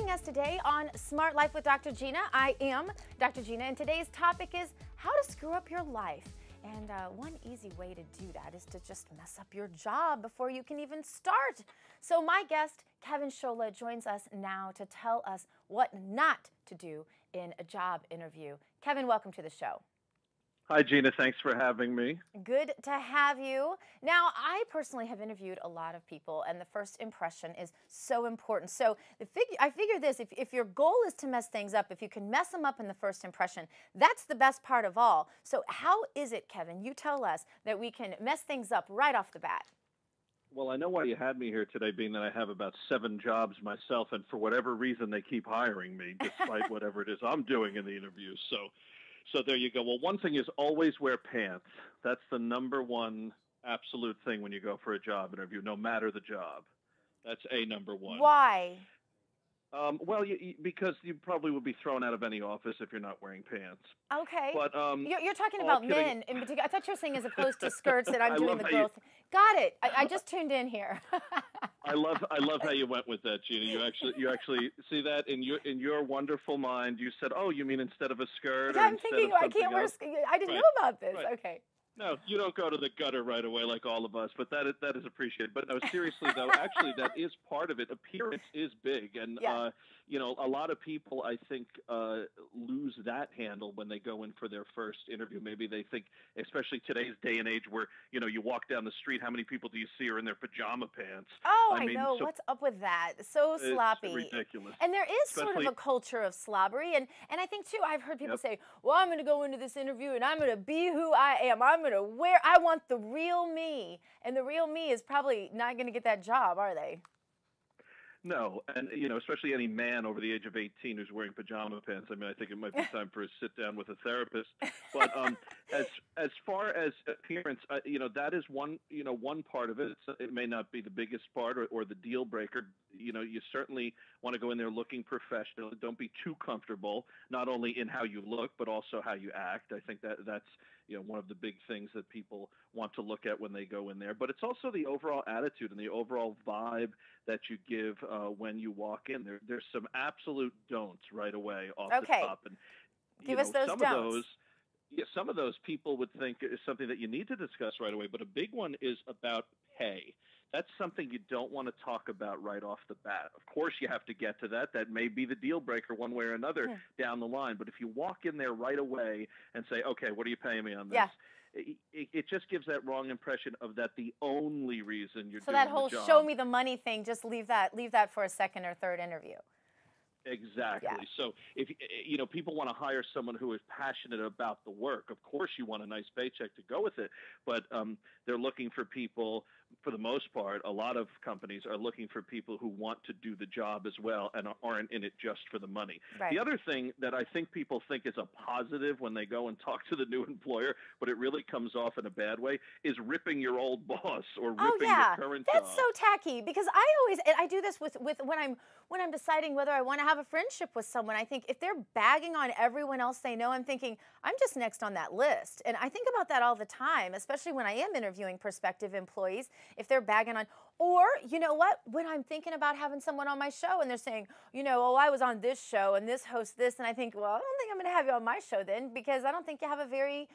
joining us today on Smart Life with Dr. Gina. I am Dr. Gina, and today's topic is how to screw up your life. And one easy way to do that is to just mess up your job before you can even start. So my guest, Kevin Scholla, joins us now to tell us what not to do in a job interview. Kevin, welcome to the show. Hi, Gina. Thanks for having me. Good to have you. Now, I personally have interviewed a lot of people, and the first impression is so important. So I figure this, if your goal is to mess things up, if you can mess them up in the first impression, that's the best part of all. So how is it, Kevin, you tell us, that we can mess things up right off the bat? Well, I know why you had me here today, being that I have about 7 jobs myself, and for whatever reason, they keep hiring me, despite whatever it is I'm doing in the interview. So there you go. Well, one thing is always wear pants. That's the #1 absolute thing when you go for a job interview, no matter the job. That's number one. Why? Well, because you probably would be thrown out of any office if you're not wearing pants. Okay. But you're talking about men in particular. I thought you were saying as opposed to skirts that I'm doing the girl thing. Got it. I just tuned in here. I love how you went with that, Gina. You actually see that in your wonderful mind. You said, "Oh, you mean instead of a skirt?" Yeah, I'm thinking I can't wear. I didn't know about this. Right. Okay. No, you don't go to the gutter right away like all of us, but that is appreciated. But no, seriously though, actually that is part of it. Appearance is big, and yeah. A lot of people I think lose that handle when they go in for their first interview. Maybe they think, especially today's day and age, where you walk down the street, how many people do you see are in their pajama pants? Oh, I know. So, what's up with that? So sloppy. It's ridiculous. And there is sort of a culture of slobbery, and I think too, I've heard people say, "Well, I'm going to go into this interview and I'm going to be who I am. I want the real me," and the real me is probably not going to get that job, are they? No, and especially any man over the age of 18 who's wearing pajama pants. I mean, I think it might be time for a sit down with a therapist. But as far as appearance, that is one part of it. It may not be the biggest part or the deal breaker. You certainly want to go in there looking professional. Don't be too comfortable, not only in how you look but also how you act. I think that's one of the big things that people want to look at when they go in there. But it's also the overall attitude and the overall vibe that you give when you walk in. There's some absolute don'ts right away off the top. And give us those don'ts. Some of those people would think is something that you need to discuss right away. But a big one is about pay. That's something you don't want to talk about right off the bat. Of course, you have to get to that. That may be the deal breaker one way or another down the line. But if you walk in there right away and say, "Okay, what are you paying me on this?" It just gives that wrong impression of that the only reason you're doing the job. So that whole show me the money thing, just leave that for a second or third interview. Exactly. Yeah. So if people want to hire someone who is passionate about the work, of course you want a nice paycheck to go with it, but they're looking for people, for the most part, a lot of companies are looking for people who want to do the job as well and aren't in it just for the money. Right. The other thing that I think people think is a positive when they go and talk to the new employer, but it really comes off in a bad way, is ripping your old boss or ripping your current job. That's so tacky, because I do this with when I'm deciding whether I want to have a friendship with someone. I think if they're bagging on everyone else they know, I'm thinking I'm just next on that list. And I think about that all the time, especially when I am interviewing prospective employees. If they're bagging on, or you know what, when I'm thinking about having someone on my show and they're saying, "Oh, I was on this show and this host this," and I think, well, I don't think I'm going to have you on my show then, because I don't think you have a very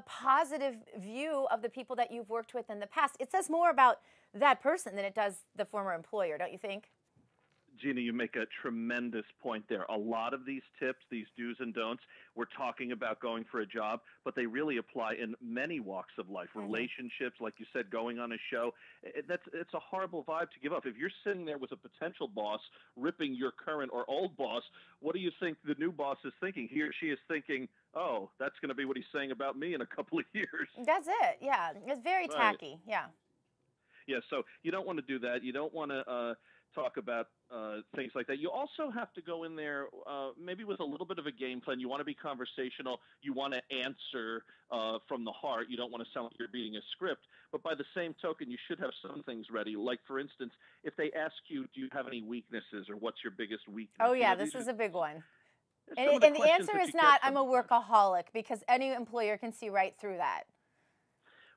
positive view of the people that you've worked with in the past. It says more about that person than it does the former employer, don't you think? Gina, you make a tremendous point there. A lot of these tips, these do's and don'ts, we're talking about going for a job, but they really apply in many walks of life. Relationships, like you said, going on a show. It's a horrible vibe to give up. If you're sitting there with a potential boss ripping your current or old boss, what do you think the new boss is thinking? He or she is thinking, "Oh, that's going to be what he's saying about me in a couple of years." That's it. Yeah, it's very tacky. Yeah. Yeah, so you don't want to do that. You don't want to talk about things like that. You also have to go in there maybe with a little bit of a game plan. You want to be conversational. You want to answer from the heart. You don't want to sound like you're reading a script. But by the same token, you should have some things ready. Like, for instance, if they ask you, "Do you have any weaknesses?" or "What's your biggest weakness?" Oh, yeah, this is a big one. And the answer is not, "I'm a workaholic," because any employer can see right through that.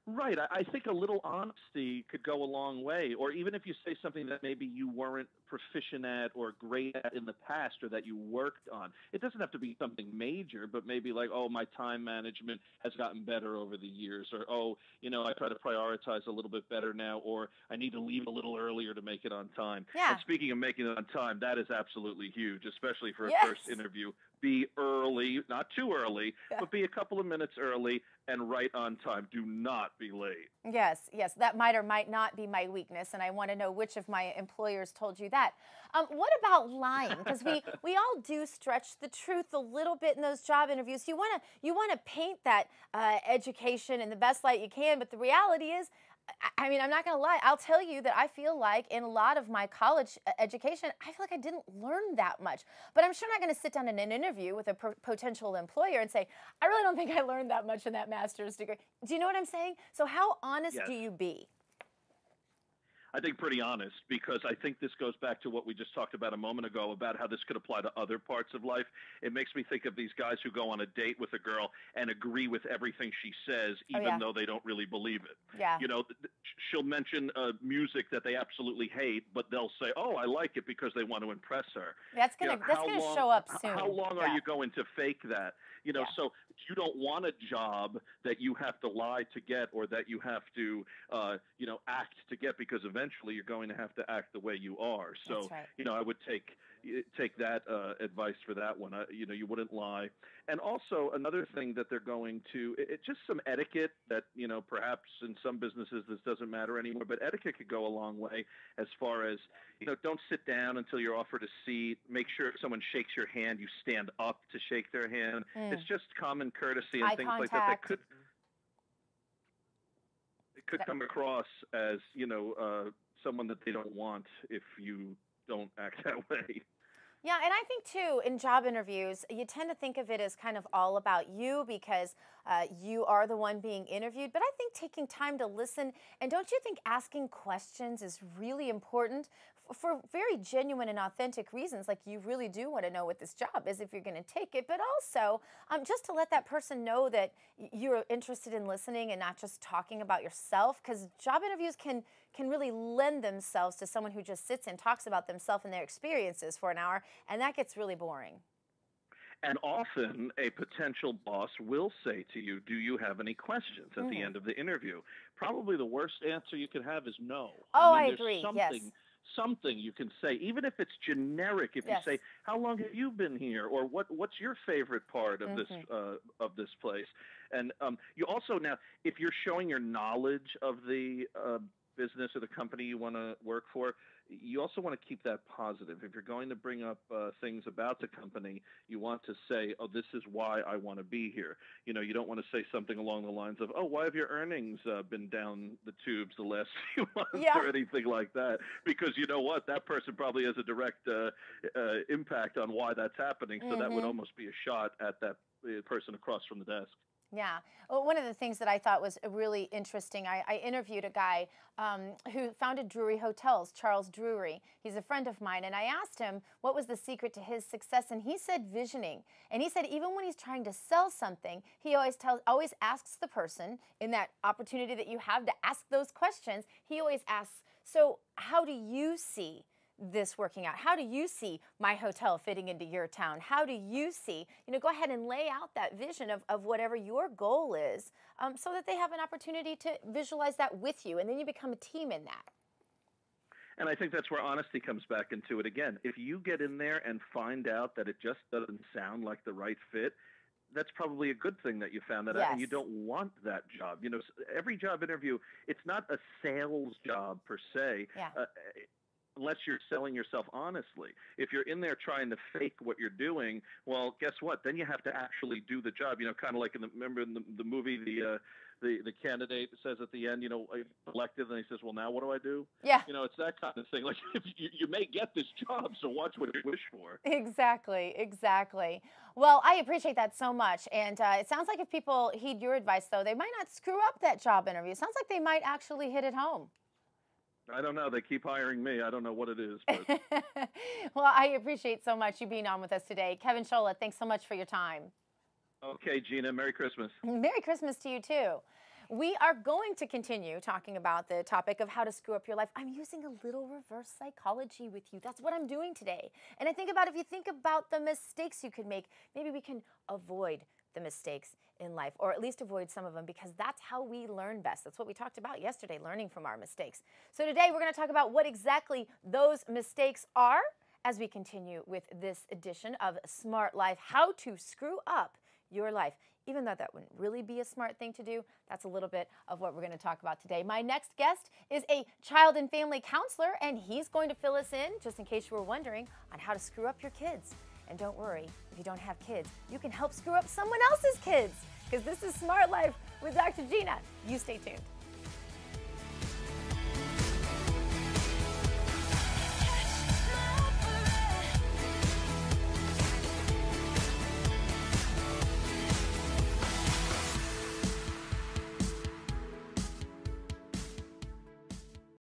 Right. I think a little honesty could go a long way. Or even if you say something that maybe you weren't proficient at or great at in the past or that you worked on, it doesn't have to be something major, but maybe like, oh, my time management has gotten better over the years. Or, oh, I try to prioritize a little bit better now. Or I need to leave a little earlier to make it on time. And Yeah. speaking of making it on time, that is absolutely huge, especially for a first Yes. interview. Be early, not too early, Yeah. but be a couple of minutes early and right on time. Do not be late. Yes, yes, that might or might not be my weakness, and I want to know which of my employers told you that. What about lying? Because we all do stretch the truth a little bit in those job interviews. You want to paint that education in the best light you can, but the reality is, I mean, I'm not going to lie. I'll tell you that I feel like in a lot of my college education, I feel like I didn't learn that much. But I'm sure not going to sit down in an interview with a potential employer and say, I really don't think I learned that much in that master's degree. Do you know what I'm saying? So how honest Yes. do you be? I think pretty honest, because I think this goes back to what we just talked about a moment ago about how this could apply to other parts of life. It makes me think of these guys who go on a date with a girl and agree with everything she says, Oh, even yeah. though they don't really believe it. Yeah. She'll mention music that they absolutely hate, but they'll say, "Oh, I like it," because they want to impress her. That's gonna show up soon. How long are Yeah. you going to fake that? Yeah. So you don't want a job that you have to lie to get, or that you have to, act to get, because eventually you're going to have to act the way you are. So, That's right. I would take that advice for that one. You wouldn't lie. And also another thing that they're going to, it's just some etiquette that, perhaps in some businesses this doesn't matter anymore, but etiquette could go a long way as far as, don't sit down until you're offered a seat. Make sure if someone shakes your hand, you stand up to shake their hand. It's just common courtesy and Eye things like contact. that could come across as, someone that they don't want if you don't act that way. Yeah, and I think too, in job interviews, you tend to think of it as kind of all about you because you are the one being interviewed. But I think taking time to listen, and don't you think asking questions is really important for very genuine and authentic reasons? Like you really do want to know what this job is if you're going to take it, but also just to let that person know that you're interested in listening and not just talking about yourself, because job interviews can really lend themselves to someone who just sits and talks about themselves and their experiences for an hour, and that gets really boring. And often a potential boss will say to you, "Do you have any questions?" at the end of the interview. Probably the worst answer you could have is no. Oh, I I mean, agree. there's Yes. something you can say, even if it's generic. If Yes. you say, "How long have you been here?" or what's your favorite part of this place? And you also, now, if you're showing your knowledge of the business or the company you want to work for, you also want to keep that positive. If you're going to bring up things about the company, you want to say, "Oh, this is why I want to be here." You don't want to say something along the lines of, "Oh, why have your earnings been down the tubes the last few months?" Yeah. or anything like that, because you know what, that person probably has a direct impact on why that's happening. So that would almost be a shot at that person across from the desk. Yeah. Well, one of the things that I thought was really interesting, I interviewed a guy who founded Drury Hotels, Charles Drury. He's a friend of mine, and I asked him what was the secret to his success, and he said visioning. And he said even when he's trying to sell something, he always asks the person in that opportunity that you have to ask those questions. He always asks, "So how do you see this working out? How do you see my hotel fitting into your town? How do you see," go ahead and lay out that vision of whatever your goal is, so that they have an opportunity to visualize that with you, and then you become a team in that. And I think that's where honesty comes back into it again. If you get in there and find out that it just doesn't sound like the right fit, that's probably a good thing that you found that out, and you Yes. don't want that job. Every job interview, it's not a sales job per se. Yeah. Unless you're selling yourself honestly. If you're in there trying to fake what you're doing, well, guess what? Then you have to actually do the job. Kind of like remember in the movie, the candidate says at the end, elected, and he says, "Well, now what do I do?" Yeah. It's that kind of thing. Like, you may get this job, so watch what you wish for. Exactly, exactly. Well, I appreciate that so much. And it sounds like if people heed your advice, though, they might not screw up that job interview. It sounds like they might actually hit it home. I don't know. They keep hiring me. I don't know what it is. But Well, I appreciate so much you being on with us today. Kevin Scholla, thanks so much for your time. okay, Gina, Merry Christmas. Merry Christmas to you, too. We are going to continue talking about the topic of how to screw up your life. I'm using a little reverse psychology with you. That's what I'm doing today. And I think about, if you think about the mistakes you could make, maybe we can avoid the mistakes in life, or at least avoid some of them, because that's how we learn best. That's what we talked about yesterday, learning from our mistakes. So today we're going to talk about what exactly those mistakes are as we continue with this edition of Smart Life, how to screw up your life. Even though that wouldn't really be a smart thing to do, that's a little bit of what we're going to talk about today. My next guest is a child and family counselor, and he's going to fill us in, just in case you were wondering, on how to screw up your kids. And don't worry, if you don't have kids, you can help screw up someone else's kids, because this is Smart Life with Dr. Gina. You stay tuned.